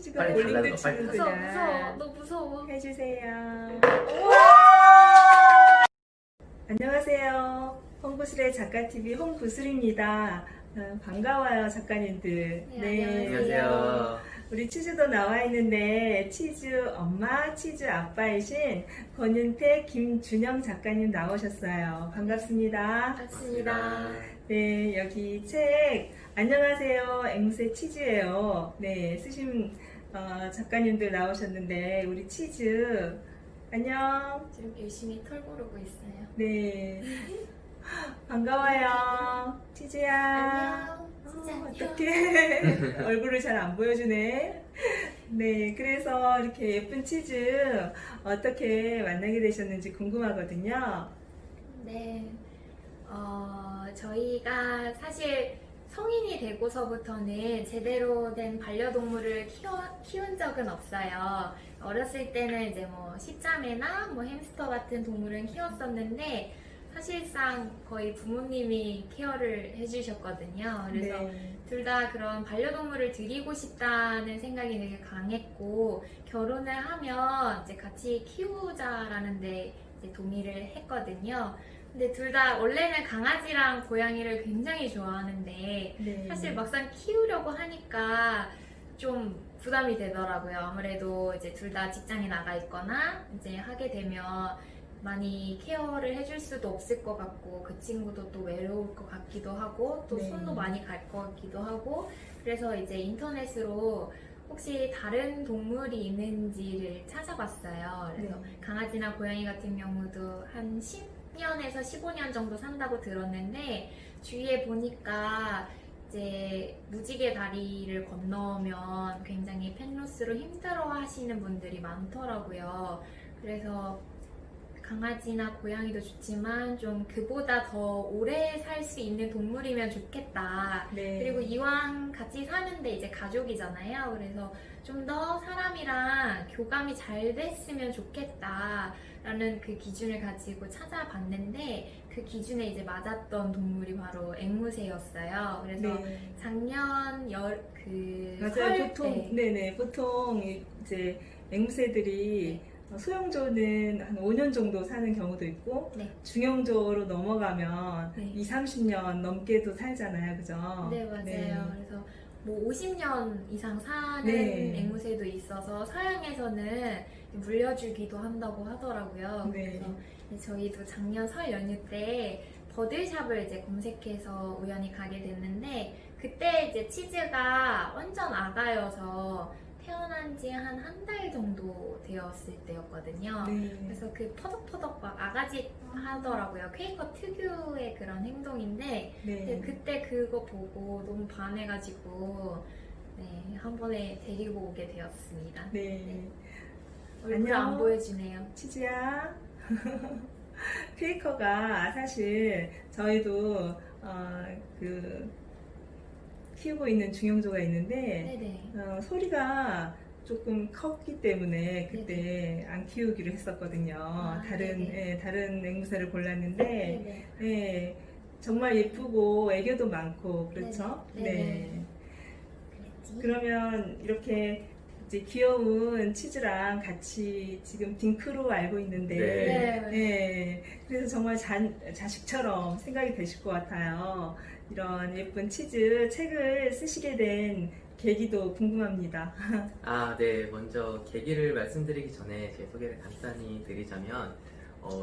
치즈가 빨리 볼링도 달라는 거, 빨리 치는구나. 무서워. 너 무서워. 해주세요. 안녕하세요. 홍구슬의 작가TV 홍구슬입니다. 반가워요, 작가님들. 네, 안녕하세요. 우리 치즈도 나와 있는데 치즈 엄마, 치즈 아빠이신 권윤택, 김준영 작가님 나오셨어요. 반갑습니다. 반갑습니다. 네, 여기 책 안녕하세요, 앵무새 치즈예요. 네, 쓰신 작가님들 나오셨는데 우리 치즈 안녕. 지금 열심히 털 고르고 있어요. 네, 반가워요, 치즈야. 안녕. 치즈 안녕. 어떡해. 얼굴을 잘 안 보여주네. 네, 그래서 이렇게 예쁜 치즈 어떻게 만나게 되셨는지 궁금하거든요. 네. 저희가 사실 성인이 되고서부터는 제대로 된 반려동물을 키운 적은 없어요. 어렸을 때는 이제 뭐 식자매나 뭐 햄스터 같은 동물은 키웠었는데 사실상 거의 부모님이 케어를 해주셨거든요. 그래서 네. 둘 다 그런 반려동물을 드리고 싶다는 생각이 되게 강했고 결혼을 하면 이제 같이 키우자라는 데 이제 동의를 했거든요. 근데 둘 다 원래는 강아지랑 고양이를 굉장히 좋아하는데 네. 사실 막상 키우려고 하니까 좀 부담이 되더라고요. 아무래도 이제 둘 다 직장에 나가 있거나 이제 하게 되면 많이 케어를 해줄 수도 없을 것 같고 그 친구도 또 외로울 것 같기도 하고 또 네. 손도 많이 갈 것 같기도 하고 그래서 이제 인터넷으로 혹시 다른 동물이 있는지를 찾아봤어요. 그래서 네. 강아지나 고양이 같은 경우도 한 10년에서 15년 정도 산다고 들었는데 주위에 보니까 이제 무지개 다리를 건너면 굉장히 펜로스로 힘들어 하시는 분들이 많더라고요. 그래서 강아지나 고양이도 좋지만 좀 그보다 더 오래 살 수 있는 동물이면 좋겠다. 네. 그리고 이왕 같이 사는데 이제 가족이잖아요. 그래서 좀 더 사람이랑 교감이 잘 됐으면 좋겠다라는 그 기준을 가지고 찾아봤는데 그 기준에 이제 맞았던 동물이 바로 앵무새였어요. 그래서 네. 작년 맞아요. 설 보통 때 네네 보통 이제 앵무새들이 소형조는 한 5년 정도 사는 경우도 있고 네. 중형조로 넘어가면 네. 2, 30년 넘게도 살잖아요. 그죠? 네, 맞아요. 그래서 뭐 50년 이상 사는 네. 앵무새도 있어서 서양에서는 물려주기도 한다고 하더라고요. 네. 그래서 저희도 작년 설 연휴 때 버들샵을 이제 검색해서 우연히 가게 됐는데 그때 이제 치즈가 완전 아가여서 태어난 지 한 달 정도 되었을 때였거든요. 네. 그래서 그 퍼덕퍼덕 막 아가짓 하더라고요. 퀘이커 특유의 그런 행동인데 네. 네, 그때 그거 보고 너무 반해가지고 네, 한 번에 데리고 오게 되었습니다. 네. 얼굴 안녕. 안 보여주네요. 치즈야. 퀘이커가 사실 저희도 그 키우고 있는 중형조가 있는데 네네. 소리가 조금 컸기 때문에 그때 안 키우기로 했었거든요. 다른 네네. 다른 앵무새를 골랐는데 네네. 예, 정말 예쁘고 애교도 많고 그렇죠. 네네. 네. 그랬지. 그러면 이렇게 이제 귀여운 치즈랑 같이 지금 딩크로 알고 있는데 네. 예, 그래서 정말 자식처럼 생각이 되실 것 같아요. 이런 예쁜 치즈 책을 쓰시게 된 계기도 궁금합니다. 아, 네. 먼저 계기를 말씀드리기 전에 제 소개를 간단히 드리자면,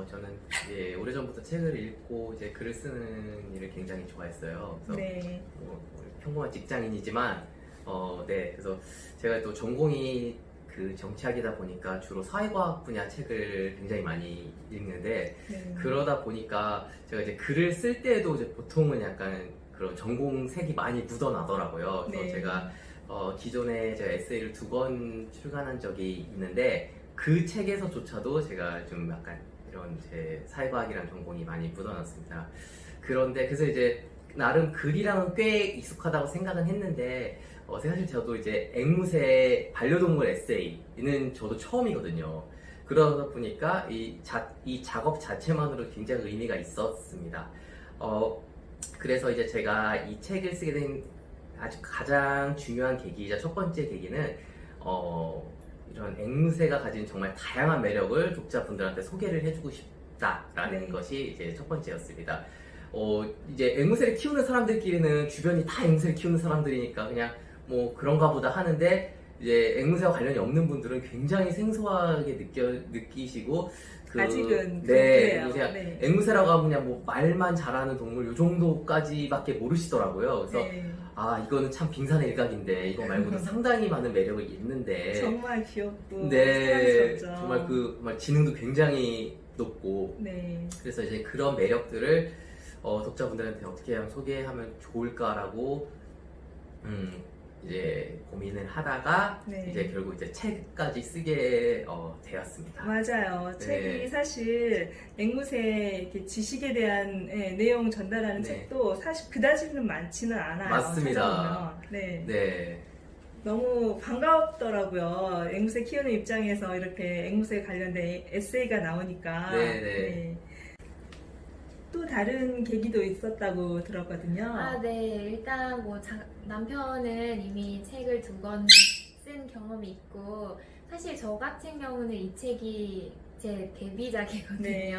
저는 이제 오래전부터 책을 읽고 이제 글을 쓰는 일을 굉장히 좋아했어요. 그래서 네, 평범한 직장인이지만, 네. 그래서 제가 또 전공이 그 정치학이다 보니까 주로 사회과학 분야 책을 굉장히 많이 읽는데, 네. 그러다 보니까 제가 이제 글을 쓸 때도 이제 보통은 약간 그런 전공색이 많이 묻어나더라고요. 그래서 네. 제가 기존에 제가 에세이를 2권 출간한 적이 있는데 그 책에서조차도 제가 좀 약간 이런 제 사회과학이라는 전공이 많이 묻어났습니다. 그런데 그래서 이제 나름 글이랑은 꽤 익숙하다고 생각은 했는데 사실 저도 이제 앵무새 반려동물 에세이는 저도 처음이거든요. 그러다 보니까 이 작업 자체만으로 굉장히 의미가 있었습니다. 그래서 이제 제가 이 책을 쓰게 된 아주 가장 중요한 계기이자 첫 번째 계기는 이런 앵무새가 가진 정말 다양한 매력을 독자분들한테 소개를 해주고 싶다라는 네. 것이 이제 첫 번째였습니다. 이제 앵무새를 키우는 사람들끼리는 주변이 다 앵무새를 키우는 사람들이니까 그냥 뭐 그런가 보다 하는데 이제 앵무새와 관련이 없는 분들은 굉장히 생소하게 느끼시고 아직은 네, 그래요. 그냥 네. 앵무새라고 하면 그냥 뭐 말만 잘하는 동물 요 정도까지밖에 모르시더라고요. 그래서 네. 이거는 참 빙산의 일각인데 이거 말고도 상당히 많은 매력이 있는데 정말 귀엽고 네, 사랑스럽죠. 정말 지능도 굉장히 높고 네. 그래서 이제 그런 매력들을 독자분들한테 어떻게 하면 소개하면 좋을까라고 이제 고민을 하다가 네. 이제 결국 이제 책까지 쓰게 되었습니다. 맞아요. 네. 책이 사실 앵무새 이렇게 지식에 대한 내용 전달하는 네. 책도 사실 그다지는 많지는 않아요. 맞습니다. 찾아보면. 네. 네, 너무 반갑더라고요. 앵무새 키우는 입장에서 이렇게 앵무새 관련된 에세이가 나오니까. 네. 또 다른 계기도 있었다고 들었거든요. 네. 일단 뭐 남편은 이미 책을 2권 쓴 경험이 있고, 사실 저 같은 경우는 이 책이 제 데뷔작이거든요. 네.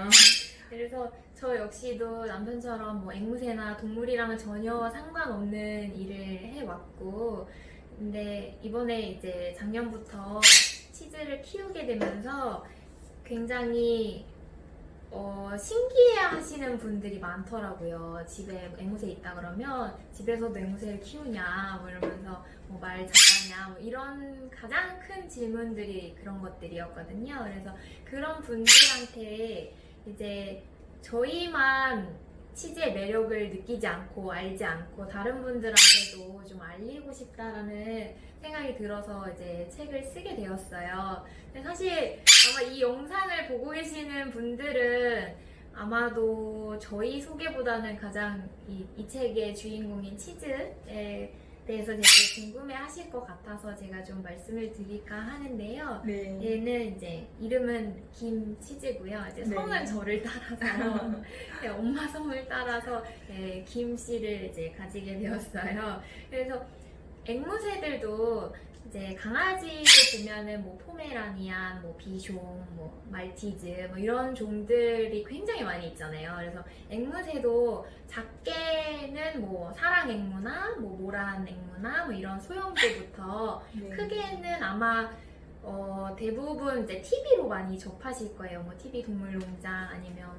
그래서 저 역시도 남편처럼 뭐 앵무새나 동물이랑은 전혀 상관없는 일을 해왔고, 근데 이번에 이제 작년부터 치즈를 키우게 되면서 굉장히 신기해 하시는 분들이 많더라고요. 집에 앵무새 있다 그러면 집에서도 앵무새를 키우냐 뭐 이러면서 뭐 말 잘하냐 뭐 이런 가장 큰 질문들이 그런 것들이었거든요. 그래서 그런 분들한테 이제 저희만 치즈의 매력을 느끼지 않고 알지 않고 다른 분들한테도 좀 알리고 싶다라는 생각이 들어서 이제 책을 쓰게 되었어요. 근데 사실 아마 이 영상을 보고 계시는 분들은 아마도 저희 소개보다는 가장 이 책의 주인공인 치즈에 대해서 되게 궁금해 하실 것 같아서 제가 좀 말씀을 드릴까 하는데요. 네. 얘는 이제 이름은 김치즈고요. 이제 네. 성은 저를 따라서 네, 엄마 성을 따라서 김씨를 이제 가지게 되었어요. 그래서 앵무새들도 이제 강아지도 보면은 뭐 포메라니안, 뭐 비숑, 뭐 말티즈 뭐 이런 종들이 굉장히 많이 있잖아요. 그래서 앵무새도 작게는 뭐 사랑 앵무나 뭐 모란 앵무나 뭐 이런 소형들부터 네. 크게는 아마 대부분 이제 TV로 많이 접하실 거예요. 뭐 TV 동물농장 아니면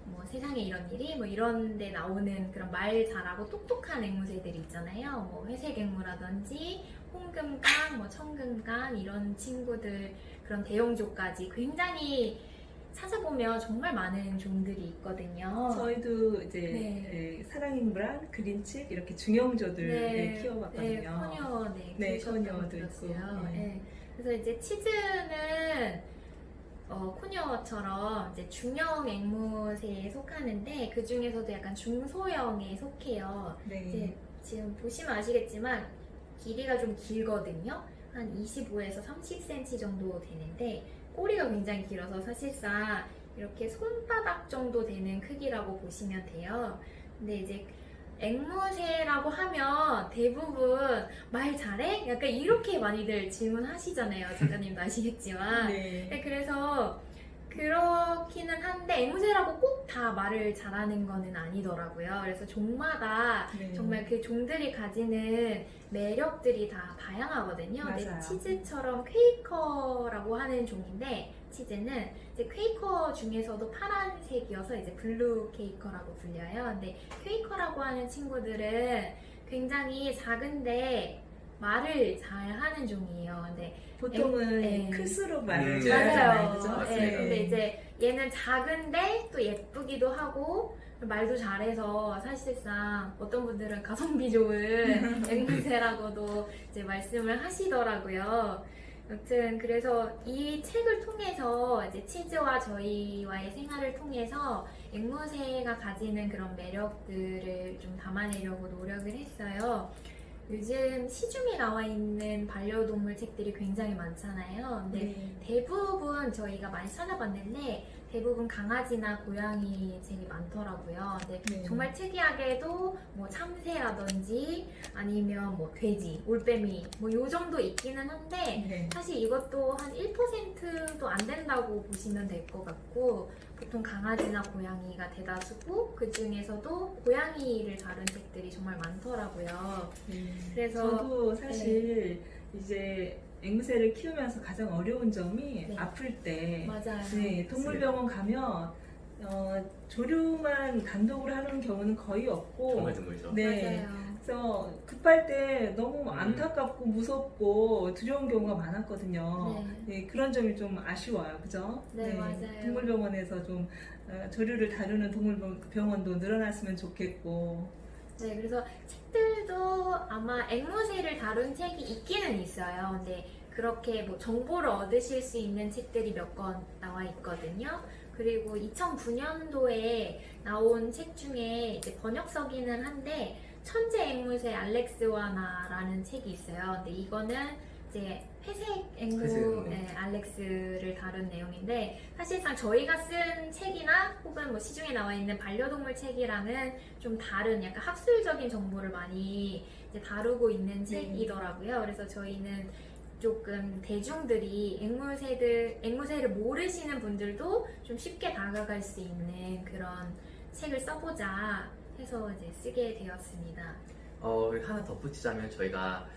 뭐 세상에 이런 일이 뭐 이런 데 나오는 그런 말 잘하고 똑똑한 앵무새들이 있잖아요. 뭐 회색 앵무라든지 홍금강, 뭐 청금강 이런 친구들 그런 대형종까지 굉장히 찾아보면 정말 많은 종들이 있거든요. 저희도 이제 네. 사랑인브랑 그린칩 이렇게 중형조들 키워봤거든요. 네, 커녀, 네, 키우셨다고 커녀도 들었어요. 있고, 네. 네. 그래서 이제 치즈는 코녀처럼 이제 중형 앵무새에 속하는데 그 중에서도 약간 중소형에 속해요. 네. 이제 지금 보시면 아시겠지만 길이가 좀 길거든요. 한 25에서 30cm 정도 되는데 꼬리가 굉장히 길어서 사실상 이렇게 손바닥 정도 되는 크기라고 보시면 돼요. 근데 이제 앵무새라고 하면 대부분 말 잘해? 약간 이렇게 많이들 질문하시잖아요. 작가님도 아시겠지만. 네. 네, 그래서 그렇기는 한데 앵무새라고 꼭 다 말을 잘하는 거는 아니더라고요. 그래서 종마다 네. 정말 그 종들이 가지는 매력들이 다 다양하거든요. 근데 맞아요. 치즈처럼 퀘이커라고 하는 종인데 치즈는 이제 퀘이커 중에서도 파란색이어서 이제 블루 퀘이커라고 불려요. 근데 퀘이커라고 하는 친구들은 굉장히 작은데 말을 잘 하는 종이에요. 근데 보통은 네. 클수록 말을 네. 잘하잖아요. 맞아요. 그죠? 맞습니다. 네, 근데 이제 얘는 작은데 또 예쁘기도 하고 말도 잘해서 사실상 어떤 분들은 가성비 좋은 앵무새라고도 이제 말씀을 하시더라고요. 여튼 그래서 이 책을 통해서 이제 치즈와 저희와의 생활을 통해서 앵무새가 가지는 그런 매력들을 좀 담아내려고 노력을 했어요. 요즘 시중에 나와 있는 반려동물 책들이 굉장히 많잖아요. 근데 네. 대부분 저희가 많이 찾아봤는데 대부분 강아지나 고양이 책이 많더라고요. 근데 네. 정말 특이하게도 뭐 참새라든지 아니면 뭐 돼지, 올빼미 뭐 요 정도 있기는 한데 네. 사실 이것도 한 1%도 안 된다고 보시면 될 것 같고 보통 강아지나 고양이가 대다수고 그 중에서도 고양이를 다룬 책들이 정말 많더라고요. 그래서 저도 사실 이제 앵무새를 키우면서 가장 어려운 점이 네. 아플 때 맞아요. 네, 동물병원 가면 조류만 단독으로 하는 경우는 거의 없고 정말 드물죠. 네. 맞아요. 그래서 급할 때 너무 안타깝고 무섭고 두려운 경우가 많았거든요. 네. 네, 그런 점이 좀 아쉬워요. 그죠? 네, 맞아요. 동물병원에서 좀 조류를 다루는 동물병원도 늘어났으면 좋겠고. 네, 그래서 책들도 아마 앵무새를 다룬 책이 있기는 있어요. 근데 그렇게 뭐 정보를 얻으실 수 있는 책들이 몇 권 나와 있거든요. 그리고 2009년도에 나온 책 중에 이제 번역서기는 한데 천재 앵무새 알렉스와 나라는 책이 있어요. 근데 이거는 이제 회색 앵무 회색 네, 알렉스를 다룬 내용인데 사실상 저희가 쓴 책이나 혹은 뭐 시중에 나와 있는 반려동물 책이랑은 좀 다른 약간 학술적인 정보를 많이 이제 다루고 있는 책이더라고요. 그래서 저희는 조금 대중들이 앵무새를 모르시는 분들도 좀 쉽게 다가갈 수 있는 그런 책을 써보자 해서 이제 쓰게 되었습니다. 하나 덧붙이자면 저희가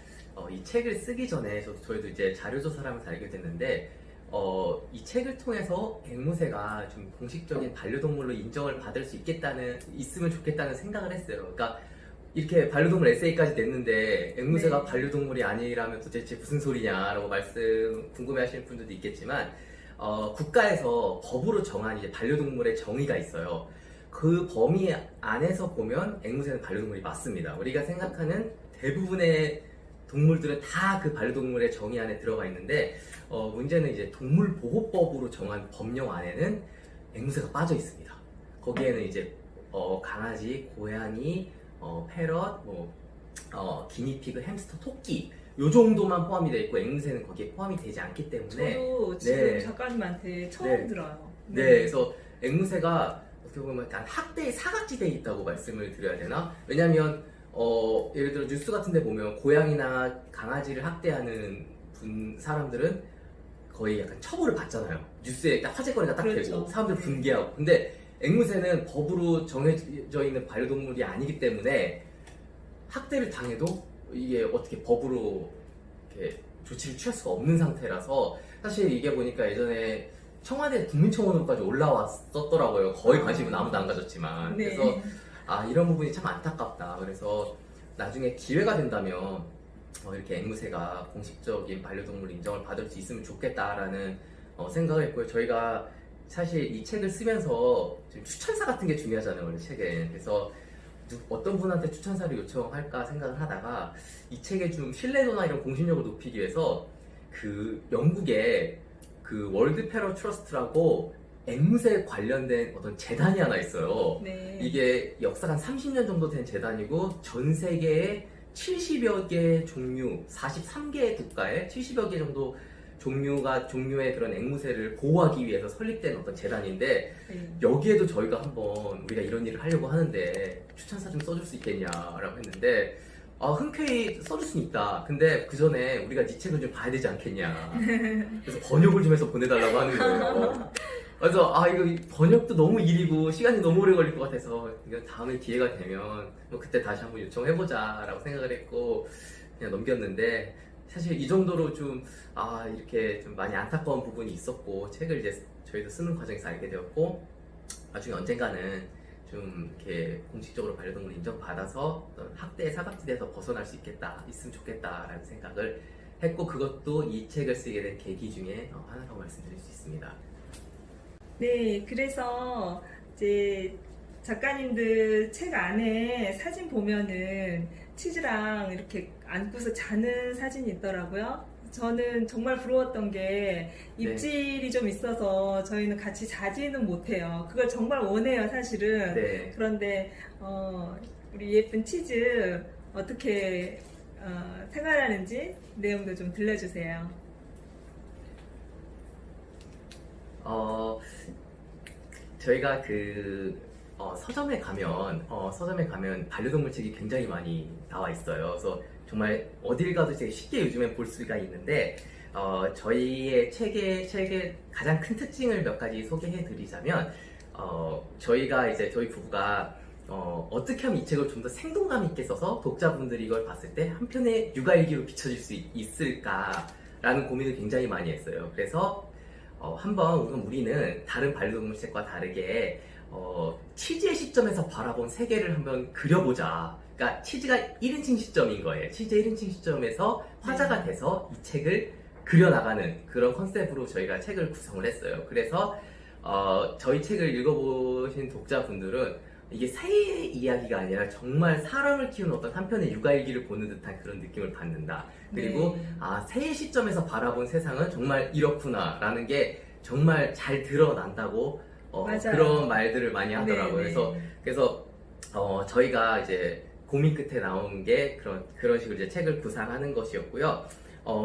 이 책을 쓰기 전에 저희도 이제 자료조사를 하면서 알게 됐는데 이 책을 통해서 앵무새가 좀 공식적인 반려동물로 인정을 받을 수 있으면 좋겠다는 생각을 했어요. 그러니까 이렇게 반려동물 에세이까지 냈는데 앵무새가 네. 반려동물이 아니라면 도대체 무슨 소리냐라고 궁금해하시는 분들도 있겠지만 국가에서 법으로 정한 이제 반려동물의 정의가 있어요. 그 범위 안에서 보면 앵무새는 반려동물이 맞습니다. 우리가 생각하는 대부분의 동물들은 다 그 반려동물의 정의 안에 들어가 있는데 문제는 이제 동물보호법으로 정한 법령 안에는 앵무새가 빠져 있습니다. 거기에는 이제 강아지, 고양이, 패럿, 기니피그, 햄스터, 토끼 요 정도만 포함이 되어 있고 앵무새는 거기에 포함이 되지 않기 때문에 저도 지금 네. 작가님한테 처음 네. 들어요. 네, 그래서 앵무새가 어떻게 보면 약간 학대의 사각지대에 있다고 말씀을 드려야 되나? 왜냐면 예를 들어 뉴스 같은 데 보면 고양이나 강아지를 학대하는 사람들은 거의 약간 처벌을 받잖아요. 뉴스에 딱 화제거리가 딱 그렇죠. 되고 사람들 네. 분개하고. 근데 앵무새는 법으로 정해져 있는 반려동물이 아니기 때문에 학대를 당해도 이게 어떻게 법으로 이렇게 조치를 취할 수가 없는 상태라서 사실 이게 보니까 예전에 청와대 국민청원으로까지 올라왔었더라고요. 거의 관심은 아무도 안 가졌지만. 네. 그래서 이런 부분이 참 안타깝다. 그래서 나중에 기회가 된다면 이렇게 앵무새가 공식적인 반려동물 인정을 받을 수 있으면 좋겠다라는 생각을 했고요. 저희가 사실 이 책을 쓰면서 지금 추천사 같은 게 중요하잖아요, 원래 책에. 그래서 어떤 분한테 추천사를 요청할까 생각을 하다가 이 책의 좀 신뢰도나 이런 공신력을 높이기 위해서 그 영국의 그 월드 패러 트러스트라고 앵무새 관련된 어떤 재단이 하나 있어요. 네. 이게 역사가 한 30년 정도 된 재단이고 전 세계에 70여 개 종류, 43개 국가에 70여 개 정도 종류의 그런 앵무새를 보호하기 위해서 설립된 어떤 재단인데 네. 여기에도 저희가 한번 우리가 이런 일을 하려고 하는데 추천사 좀 써줄 수 있겠냐라고 했는데 흔쾌히 써줄 수는 있다. 근데 그 전에 우리가 네 책을 좀 봐야 되지 않겠냐. 그래서 번역을 좀 해서 보내달라고 하는 거예요. 그래서 이거 번역도 너무 일이고 시간이 너무 오래 걸릴 것 같아서 이거 다음에 기회가 되면 그때 다시 한번 요청해보자라고 생각을 했고 그냥 넘겼는데 사실 이 정도로 좀 이렇게 좀 많이 안타까운 부분이 있었고 책을 이제 저희도 쓰는 과정에서 알게 되었고 나중에 언젠가는 좀 이렇게 공식적으로 반려동물 인정받아서 어떤 학대의 사각지대에서 벗어날 수 있으면 좋겠다라는 생각을 했고 그것도 이 책을 쓰게 된 계기 중에 하나라고 말씀드릴 수 있습니다. 네, 그래서 이제 작가님들 책 안에 사진 보면은 치즈랑 이렇게 안고서 자는 사진이 있더라고요. 저는 정말 부러웠던 게 입질이 좀 있어서 저희는 같이 자지는 못해요. 그걸 정말 원해요, 사실은. 네. 그런데 우리 예쁜 치즈 어떻게 생활하는지 내용도 좀 들려주세요. 저희가 서점에 가면 반려동물 책이 굉장히 많이 나와 있어요. 그래서 정말 어딜 가도 되게 쉽게 요즘에 볼 수가 있는데, 저희의 책의 가장 큰 특징을 몇 가지 소개해 드리자면, 저희 부부가 어떻게 하면 이 책을 좀 더 생동감 있게 써서 독자분들이 이걸 봤을 때 한 편의 육아일기로 비춰질 수 있을까라는 고민을 굉장히 많이 했어요. 그래서 한번 우리는 다른 반려동물 책과 다르게 치즈의 시점에서 바라본 세계를 한번 그려보자. 그러니까 치즈가 1인칭 시점인 거예요. 치즈의 1인칭 시점에서 화자가 돼서 이 책을 그려나가는 그런 컨셉으로 저희가 책을 구성을 했어요. 그래서 저희 책을 읽어보신 독자분들은 이게 새의 이야기가 아니라 정말 사람을 키우는 어떤 한편의 육아일기를 보는 듯한 그런 느낌을 받는다. 그리고 네. 새의 시점에서 바라본 세상은 정말 이렇구나 라는 게 정말 잘 드러난다고 맞아요. 그런 말들을 많이 하더라고요. 네, 그래서 저희가 이제 고민 끝에 나온 게 그런 식으로 이제 책을 구상하는 것이었고요.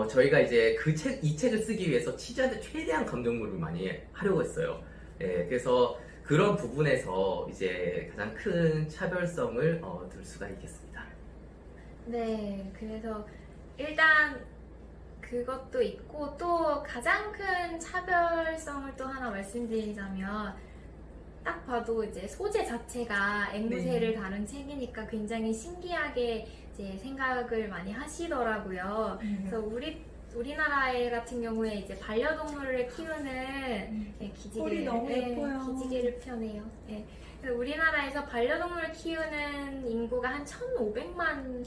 저희가 이제 이 책을 쓰기 위해서 치즈한테 최대한 감동물을 많이 하려고 했어요. 예, 그래서 그런 부분에서 이제 가장 큰 차별성을 둘 수가 있겠습니다. 네, 그래서 일단 그것도 있고 또 가장 큰 차별성을 또 하나 말씀드리자면 딱 봐도 이제 소재 자체가 앵무새를 네. 다룬 책이니까 굉장히 신기하게 이제 생각을 많이 하시더라고요. 그래서 우리나라에 같은 경우에 이제 반려동물을 키우는 꼴이 너무 예뻐요. 기지개를 펴네요. 예. 그래서 우리나라에서 반려동물 키우는 인구가 한 1,500만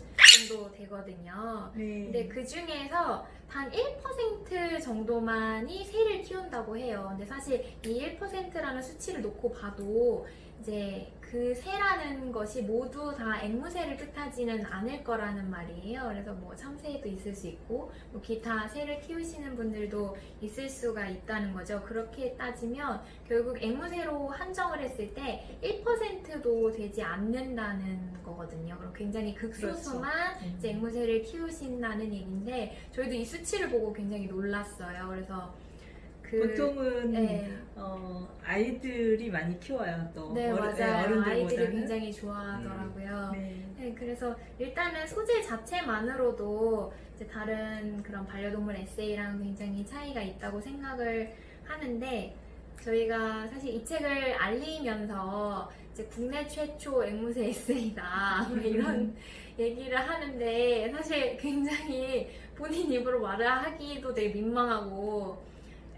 정도 되거든요. 네. 근데 그 중에서 단 1% 정도만이 새를 키운다고 해요. 근데 사실 이 1%라는 수치를 놓고 봐도 이제 그 새라는 것이 모두 다 앵무새를 뜻하지는 않을 거라는 말이에요. 그래서 뭐 참새도 있을 수 있고 뭐 기타 새를 키우시는 분들도 있을 수가 있다는 거죠. 그렇게 따지면 결국 앵무새로 한정을 했을 때 1%도 되지 않는다는 거거든요. 그럼 굉장히 극소수만 그렇죠. 이제 앵무새를 키우신다는 얘기인데 저희도 이 수치를 보고 굉장히 놀랐어요. 그래서 보통은 네. 아이들이 많이 키워요. 또 네, 맞아요. 어른들보다는. 아이들이 굉장히 좋아하더라고요. 네. 네, 그래서 일단은 소재 자체만으로도 이제 다른 그런 반려동물 에세이랑 굉장히 차이가 있다고 생각을 하는데 저희가 사실 이 책을 알리면서 이제 국내 최초 앵무새 에세이다 뭐 이런 얘기를 하는데 사실 굉장히 본인 입으로 말을 하기도 되게 민망하고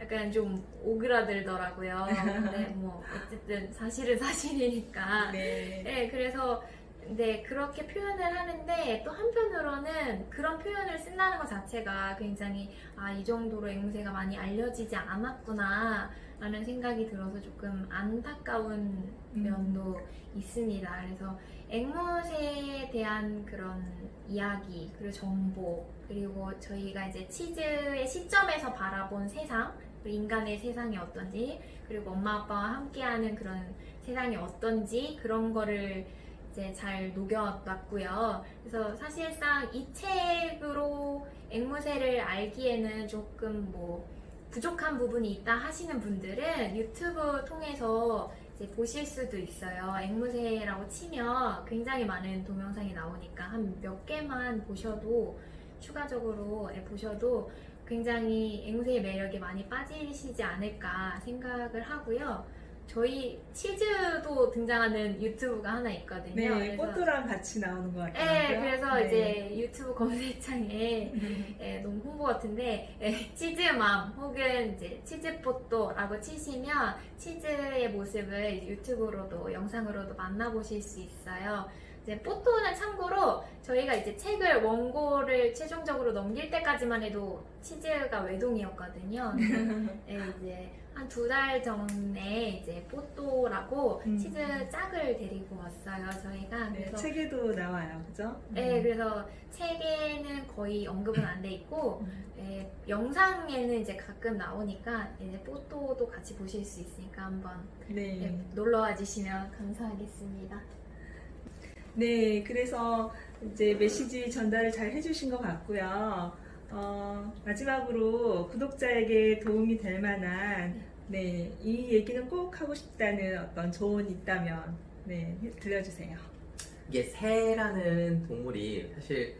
약간 좀 오그라들더라고요. 근데 뭐 어쨌든 사실은 사실이니까. 네. 네, 그래서 네, 그렇게 표현을 하는데 또 한편으로는 그런 표현을 쓴다는 것 자체가 굉장히 이 정도로 앵무새가 많이 알려지지 않았구나 라는 생각이 들어서 조금 안타까운 면도 있습니다. 그래서 앵무새에 대한 그런 이야기 그리고 정보 그리고 저희가 이제 치즈의 시점에서 바라본 세상 그리고 인간의 세상이 어떤지 그리고 엄마 아빠와 함께하는 그런 세상이 어떤지 그런 거를 이제 잘 녹여놨고요. 그래서 사실상 이 책으로 앵무새를 알기에는 조금 뭐 부족한 부분이 있다 하시는 분들은 유튜브 통해서 이제 보실 수도 있어요. 앵무새라고 치면 굉장히 많은 동영상이 나오니까 한 몇 개만 보셔도 추가적으로 보셔도 굉장히 앵무새의 매력에 많이 빠지시지 않을까 생각을 하고요. 저희 치즈도 등장하는 유튜브가 하나 있거든요. 네, 꽃도랑 같이 나오는 것 같아요. 네, 그래서 이제 유튜브 검색창에 너무 홍보 같은데 치즈맘 혹은 이제 치즈뽀또라고 치시면 치즈의 모습을 이제 유튜브로도 영상으로도 만나보실 수 있어요. 이제 뽀또는 참고로 저희가 이제 책을 원고를 최종적으로 넘길 때까지만 해도 치즈가 외동이었거든요. 네, 이제 한 2달 전에 이제 뽀또라고 치즈 짝을 데리고 왔어요, 저희가. 네, 그래서 책에도 나와요, 그죠? 네, 그래서 책에는 거의 언급은 안 돼 있고 영상에는 이제 가끔 나오니까 이제 뽀또도 같이 보실 수 있으니까 한번 네. 놀러와 주시면 감사하겠습니다. 네, 그래서 이제 메시지 전달을 잘 해주신 것 같고요. 마지막으로 구독자에게 도움이 될 만한 네, 이 얘기는 꼭 하고 싶다는 어떤 조언이 있다면 네, 들려주세요. 이게 새라는 동물이 사실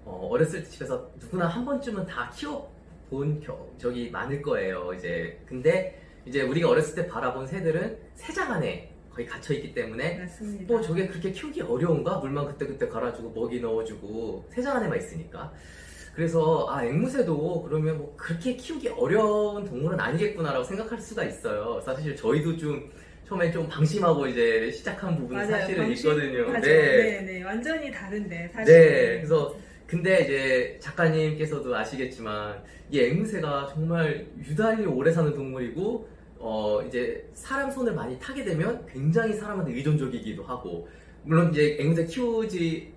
어렸을 때 집에서 누구나 한 번쯤은 다 키워본 적이 많을 거예요. 이제 근데 이제 우리가 어렸을 때 바라본 새들은 새장 안에 거의 갇혀 있기 때문에 맞습니다. 뭐 저게 그렇게 키우기 어려운가? 물만 그때그때 갈아주고 먹이 넣어주고 새장 안에만 있으니까. 그래서 앵무새도 그러면 뭐 그렇게 키우기 어려운 동물은 아니겠구나라고 생각할 수가 있어요. 사실 저희도 좀 처음에 좀 방심하고 이제 시작한 부분이 맞아요. 사실은 있거든요. 맞아요. 네. 네, 완전히 다른데 사실. 네. 그래서 근데 이제 작가님께서도 아시겠지만 이 앵무새가 정말 유달리 오래 사는 동물이고 이제 사람 손을 많이 타게 되면 굉장히 사람한테 의존적이기도 하고 물론 이제 앵무새 키우지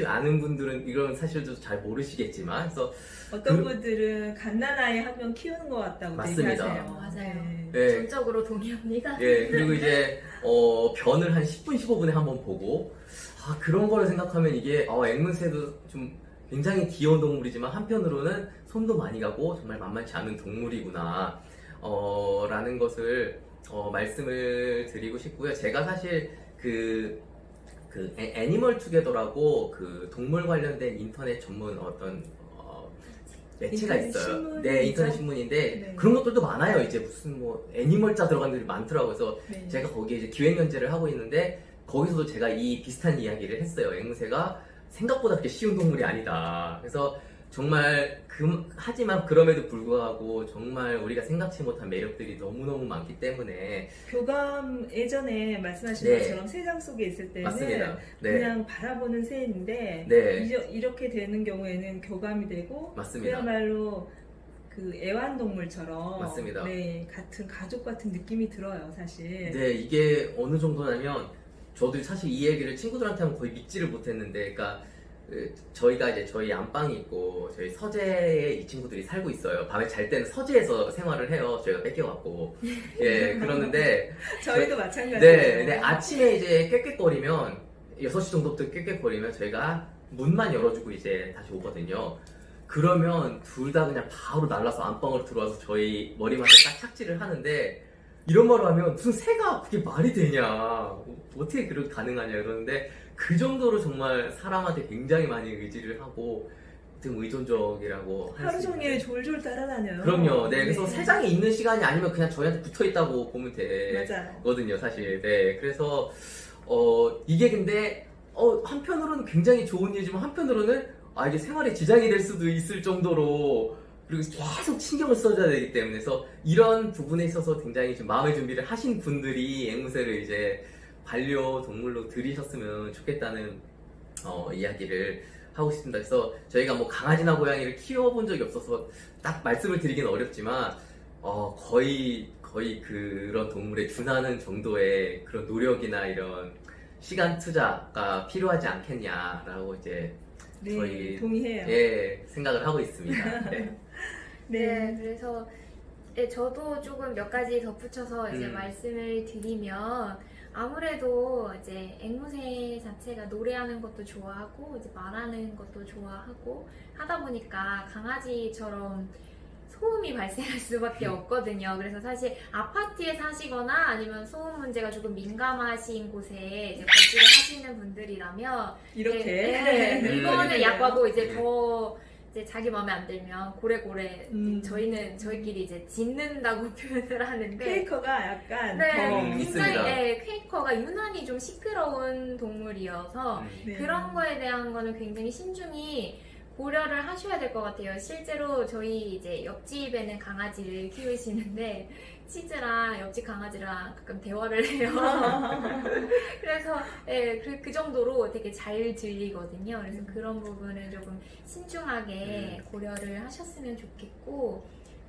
않은 분들은 이런 사실도 잘 모르시겠지만 그래서 어떤 분들은 갓난아이 한 명 키우는 것 같다고 맞습니다. 얘기하세요. 맞아요. 네. 네. 전적으로 동의합니다. 예, 그리고 이제 변을 한 10분, 15분에 한번 보고 그런 거를 생각하면 이게 앵무새도 좀 굉장히 귀여운 동물이지만 한편으로는 손도 많이 가고 정말 만만치 않은 동물이구나 라는 것을 말씀을 드리고 싶고요. 제가 사실 그 애니멀 투게더라고 그 동물 관련된 인터넷 전문 어떤 매체가 인터넷 있어요. 신문이죠? 네, 인터넷 신문인데 네. 그런 것들도 많아요. 이제 무슨 뭐 애니멀자 들어간 들이 많더라고요. 그래서 네. 제가 거기에 이제 기획 연재를 하고 있는데 거기서도 제가 이 비슷한 이야기를 했어요. 앵무새가 생각보다 그렇게 쉬운 동물이 아니다. 그래서 정말 하지만 그럼에도 불구하고 정말 우리가 생각지 못한 매력들이 너무너무 많기 때문에 교감 예전에 말씀하신 네. 것처럼 새장 속에 있을 때는 맞습니다. 네, 그냥 바라보는 새인데 네. 이렇게 되는 경우에는 교감이 되고 맞습니다. 그야말로 그 애완동물처럼 맞습니다. 네, 같은 가족 같은 느낌이 들어요, 사실. 네, 이게 어느 정도냐면 저도 사실 이 얘기를 친구들한테 하면 거의 믿지를 못했는데, 그러니까 저희가 이제 저희 안방이 있고 저희 서재에 이 친구들이 살고 있어요. 밤에 잘 때는 서재에서 생활을 해요. 저희가 뺏겨갖고 예 그러는데 저희도 마찬가지예요. 네, 근데 아침에 이제 꽥꽥거리면 6시 정도부터 꽥꽥거리면 저희가 문만 열어주고 이제 다시 오거든요. 그러면 둘 다 그냥 바로 날라서 안방으로 들어와서 저희 머리맡에 딱 착지를 하는데 이런 말을 하면 무슨 새가 그게 말이 되냐 어떻게 그렇게 가능하냐 이러는데 그 정도로 정말 사람한테 굉장히 많이 의지를 하고 좀 의존적이라고 할 하루 수 종일 있는데 졸졸 따라다녀요. 그럼요. 네, 그래서 새장이 있는 시간이 아니면 그냥 저희한테 붙어 있다고 보면 맞아요. 되거든요, 사실. 네, 그래서 이게 근데 한편으로는 굉장히 좋은 일이지만 한편으로는 이게 생활에 지장이 될 수도 있을 정도로 그리고 계속 신경을 써줘야 되기 때문에 그래서 이런 부분에 있어서 굉장히 좀 마음의 준비를 하신 분들이 앵무새를 이제 반려동물로 들이셨으면 좋겠다는 이야기를 하고 싶습니다. 그래서 저희가 뭐 강아지나 고양이를 키워본 적이 없어서 딱 말씀을 드리기는 어렵지만 거의 그런 동물에 준하는 정도의 그런 노력이나 이런 시간 투자가 필요하지 않겠냐라고 이제 네, 저희 동의해요. 생각을 하고 있습니다. 네. 네, 그래서 네, 저도 조금 몇 가지 덧붙여서 이제 음. 말씀을 드리면 아무래도 이제 앵무새 자체가 노래하는 것도 좋아하고 이제 말하는 것도 좋아하고 하다 보니까 강아지처럼 소음이 발생할 수밖에 없거든요. 그래서 사실 아파트에 사시거나 아니면 소음 문제가 조금 민감하신 곳에 이제 거주를 하시는 분들이라면 이렇게 네, 이거는 네. 약과고 이제 네. 더 이제 자기 마음에 안 들면 고래고래 저희는 저희끼리 이제 짖는다고 표현을 하는데 퀘이커가 약간 네, 더 굉장히 있습니다. 퀘이커가 유난히 좀 시끄러운 동물이어서 네. 그런 거에 대한 거는 굉장히 신중히 고려를 하셔야 될 것 같아요. 실제로 저희 이제 옆집에는 강아지를 키우시는데 치즈랑 옆집 강아지랑 가끔 대화를 해요. 그래서 그 정도로 되게 잘 들리거든요. 그래서 그런 부분은 조금 신중하게 고려를 하셨으면 좋겠고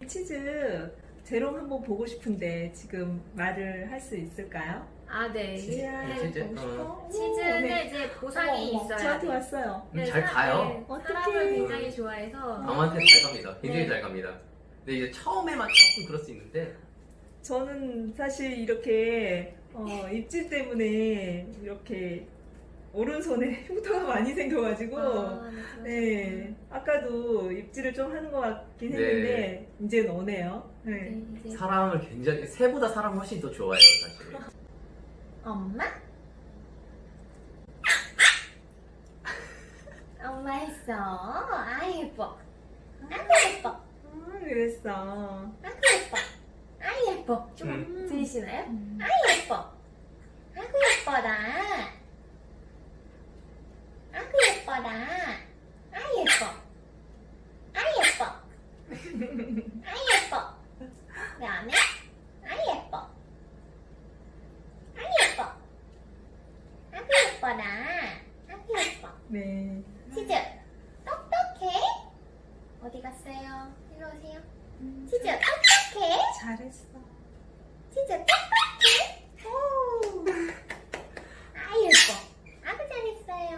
치즈 재롱 한번 보고 싶은데 지금 말을 할 수 있을까요? 아, 네. 치즈야 치즈? 보고 싶어? 치즈는 네. 이제 보상이 어머, 있어야 저한테 돼요. 왔어요. 잘 가요. 어떡해. 사람을 굉장히 좋아해서 아무한테 잘 갑니다. 굉장히 네. 잘 갑니다. 근데 이제 처음에만 조금 그럴 수 있는데 저는 사실 이렇게 입질 때문에 이렇게 오른손에 흉터가 많이 생겨가지고 네, 아까도 입질을 좀 하는 것 같긴 네. 했는데 이제 오네요. 네. 네, 이제 사람을 굉장히 새보다 사람 훨씬 더 좋아해요 사실. 엄마? 엄마 했어. 아 예뻐. 아구 예뻐. 그랬어. 아구 예뻐. 아 예뻐. 좀 들리시나요? 음. 아 예뻐. 아구 예뻐라. 아구 예뻐라. 아 예뻐. 아 예뻐. 아 예뻐. 왜 안 해? 아 예뻐. 아 예뻐. 아구 예뻐라. 아구 예뻐. 네. 치즈 똑똑해. 어디 갔어요? 일로 오세요. 치즈 똑똑해. 잘했어. 치즈 똑똑해. 오. 아 예뻐. 아주 잘했어요.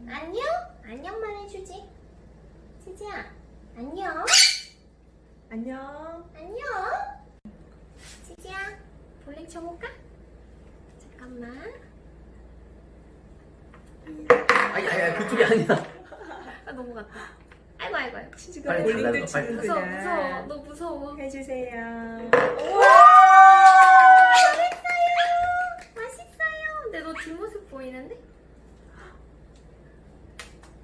안녕? 안녕만 해주지. 치즈야 안녕. 안녕. 안녕. 치즈야 볼링 쳐볼까? 잠깐만. 아니 그쪽이 아니라. 아 넘어갔다. 아이고 아이고 아이고. 치즈가 빨리 볼링도 달라는 거, 빨리 무서워 치는구나. 무서워. 너 무서워. 해주세요. 잘했어요. 맛있어요. 근데 너 뒷모습 보이는데?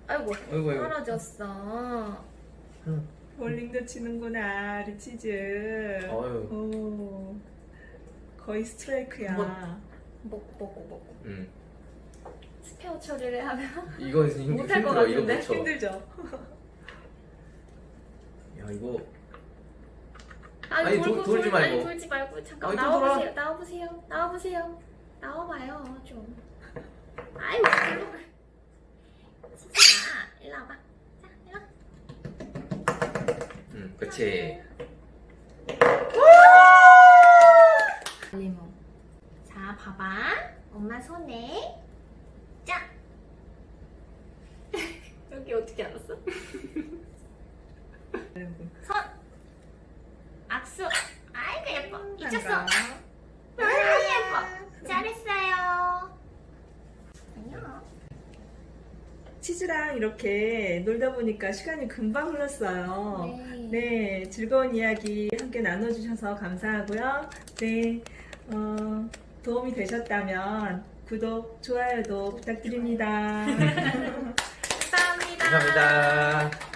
아이고 아이고. 떨어졌어. 볼링도 치는구나, 우리 치즈. 어휴. 오, 거의 스트라이크야. 한번- 먹고. 음. 스페어 처리를 하면 이거 못할 것 힘들어. 이거 같은데? 못 쳐. 힘들죠? 야 이거 아니, 아니, 돌고 돌지 돌- 말고. 아니 돌지 말고 잠깐 아니, 또 나와보세요. 나와보세요. 나와봐요 좀. 아이고 일로 와. 진짜 일로 와봐. 자 일로 와. 그렇지. 리모. 자 봐봐. 엄마 손에 짜. 여기 어떻게 알았어? 손. 악수. 아이고 예뻐. 잊었어. 아 예뻐. 잘했어요. 안녕. 치즈랑 이렇게 놀다 보니까 시간이 금방 흘렀어요. 네, 즐거운 이야기 함께 나눠주셔서 감사하고요. 네, 도움이 되셨다면 구독, 좋아요도 부탁드립니다. 감사합니다. 감사합니다.